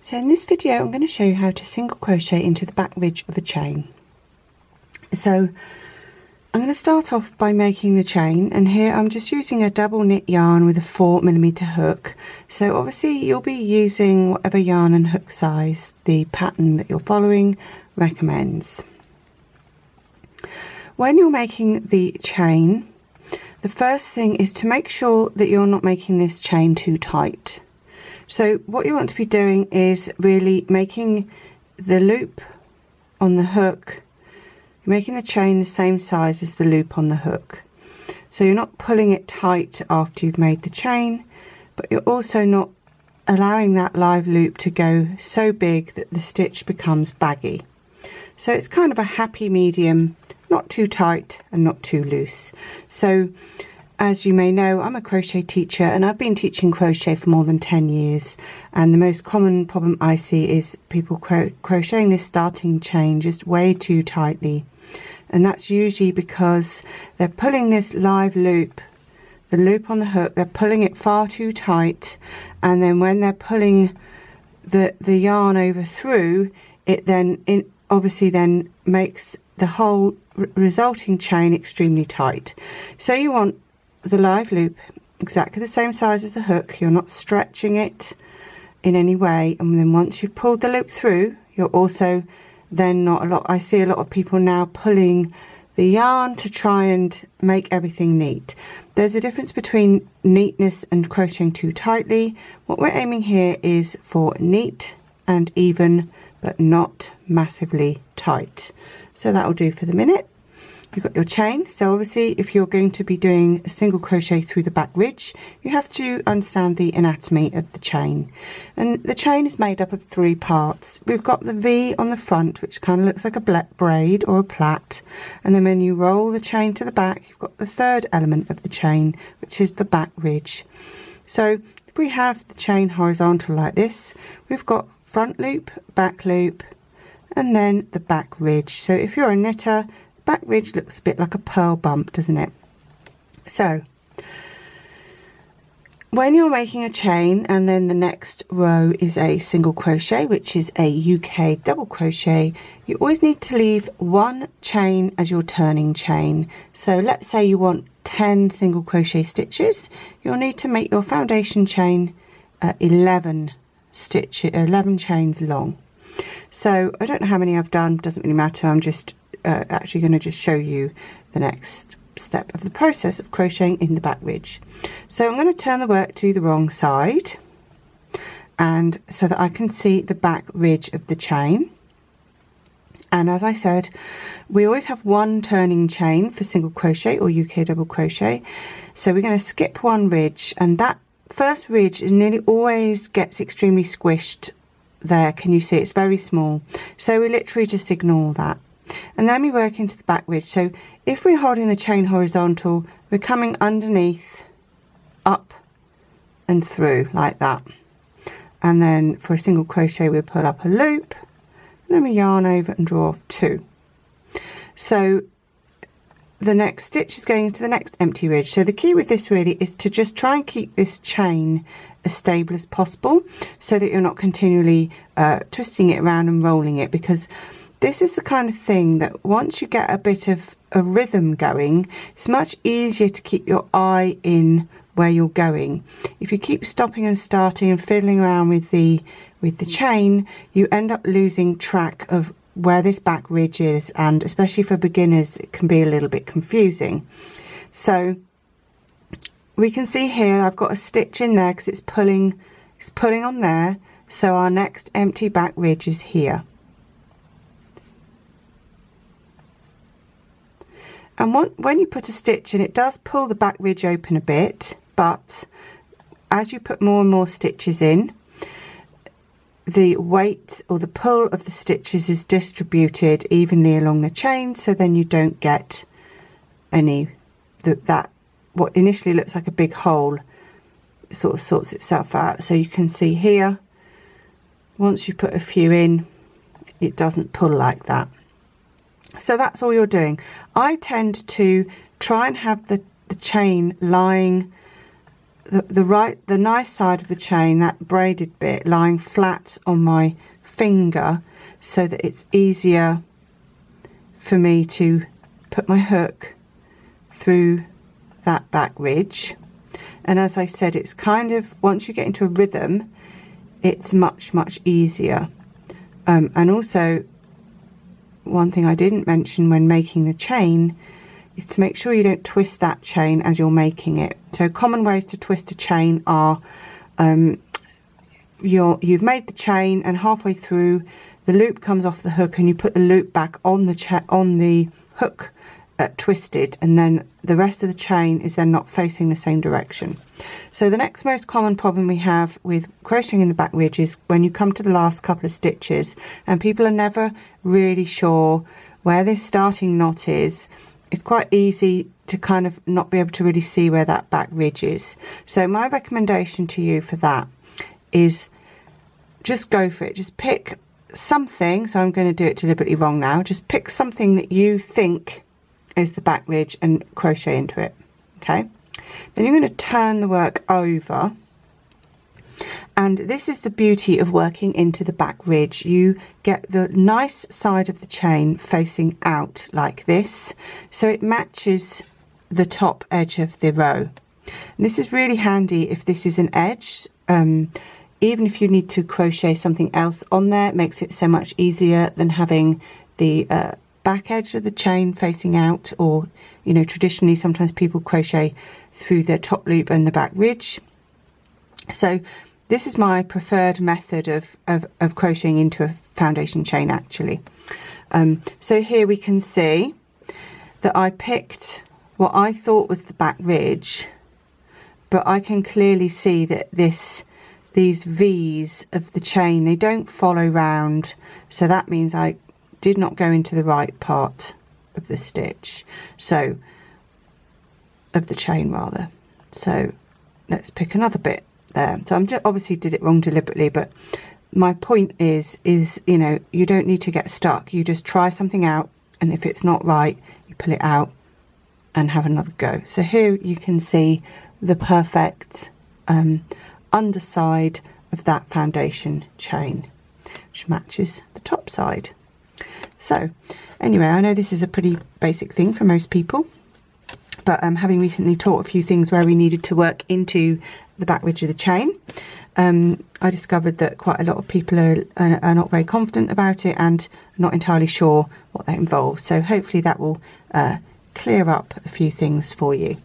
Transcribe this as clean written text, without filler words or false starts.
So in this video I'm going to show you how to single crochet into the back ridge of a chain. So I'm going to start off by making the chain, and here I'm just using a double knit yarn with a 4mm hook. So obviously you'll be using whatever yarn and hook size the pattern that you're following recommends. When you're making the chain, the first thing is to make sure that you're not making this chain too tight. So what you want to be doing is really making the loop on the hook, making the chain the same size as the loop on the hook. So you're not pulling it tight after you've made the chain, but you're also not allowing that live loop to go so big that the stitch becomes baggy. So it's kind of a happy medium, not too tight and not too loose. So as you may know, I'm a crochet teacher and I've been teaching crochet for more than 10 years, and the most common problem I see is people crocheting this starting chain just way too tightly, and that's usually because they're pulling this live loop, the loop on the hook, they're pulling it far too tight, and then when they're pulling the yarn over through it, then obviously then makes the whole resulting chain extremely tight. So you want the live loop exactly the same size as the hook. You're not stretching it in any way, and then once you've pulled the loop through, you're also then not I see a lot of people now pulling the yarn to try and make everything neat. There's a difference between neatness and crocheting too tightly. What we're aiming here is for neat and even, but not massively tight. So that will do for the minute. You've got your chain. So obviously if you're going to be doing a single crochet through the back ridge, you have to understand the anatomy of the chain. And the chain is made up of 3 parts. We've got the V on the front, which kind of looks like a black braid or a plait, and then when you roll the chain to the back, you've got the 3rd element of the chain, which is the back ridge. So if we have the chain horizontal like this, we've got front loop, back loop, and then the back ridge. So if you're a knitter, back ridge looks a bit like a pearl bump, doesn't it? So when you're making a chain and then the next row is a single crochet, which is a UK double crochet, you always need to leave 1 chain as your turning chain. So let's say you want 10 single crochet stitches, you'll need to make your foundation chain 11 chains long. So I don't know how many I've done, doesn't really matter. I'm just actually going to just show you the next step of the process of crocheting in the back ridge. So I'm going to turn the work to the wrong side, and so that I can see the back ridge of the chain. And as I said, we always have 1 turning chain for single crochet or UK double crochet. So we're going to skip 1 ridge, and that first ridge nearly always gets extremely squished there. Can you see it's very small? So we literally just ignore that. And then we work into the back ridge. So if we're holding the chain horizontal, we're coming underneath, up and through like that. And then for a single crochet, we'll pull up a loop, and then we yarn over and draw off 2. So the next stitch is going into the next empty ridge. So the key with this really is to just try and keep this chain as stable as possible, so that you're not continually twisting it around and rolling it, because this is the kind of thing that once you get a bit of a rhythm going, it's much easier to keep your eye in where you're going. If you keep stopping and starting and fiddling around with the chain, you end up losing track of where this back ridge is, and especially for beginners it can be a little bit confusing. So we can see here I've got a stitch in there because it's pulling on there, so our next empty back ridge is here. And when you put a stitch in, it does pull the back ridge open a bit, but as you put more and more stitches in, the weight or the pull of the stitches is distributed evenly along the chain, so then you don't get any that what initially looks like a big hole sort of sorts itself out. So you can see here, once you put a few in, it doesn't pull like that. So that's all you're doing. I tend to try and have the chain lying the nice side of the chain, that braided bit, lying flat on my finger so that it's easier for me to put my hook through that back ridge. And as I said, it's kind of, once you get into a rhythm, it's much easier. And also, one thing I didn't mention when making the chain is to make sure you don't twist that chain as you're making it. So common ways to twist a chain are you've made the chain and halfway through the loop comes off the hook and you put the loop back on the hook twisted, and then the rest of the chain is then not facing the same direction. So the next most common problem we have with crocheting in the back ridge is when you come to the last couple of stitches and people are never really sure where this starting knot is. It's quite easy to kind of not be able to really see where that back ridge is. So my recommendation to you for that is just go for it. Just pick something. So I'm going to do it deliberately wrong now. Just pick something that you think is the back ridge and crochet into it. Okay, then you're going to turn the work over, and this is the beauty of working into the back ridge. You get the nice side of the chain facing out like this, so it matches the top edge of the row. And this is really handy if this is an edge. Even if you need to crochet something else on there, it makes it so much easier than having the back edge of the chain facing out, or you know, traditionally sometimes people crochet through the top loop and the back ridge. So this is my preferred method of crocheting into a foundation chain actually. So here we can see that I picked what I thought was the back ridge, but I can clearly see that these V's of the chain, they don't follow round, so that means I did not go into the right part of the stitch, so of the chain rather. So let's pick another bit there. So I'm just obviously did it wrong deliberately, but my point is you know, you don't need to get stuck. You just try something out, and if it's not right, you pull it out and have another go. So here you can see the perfect underside of that foundation chain, which matches the top side. So anyway, I know this is a pretty basic thing for most people, but having recently taught a few things where we needed to work into the back ridge of the chain, I discovered that quite a lot of people are not very confident about it and not entirely sure what that involves. So hopefully that will clear up a few things for you.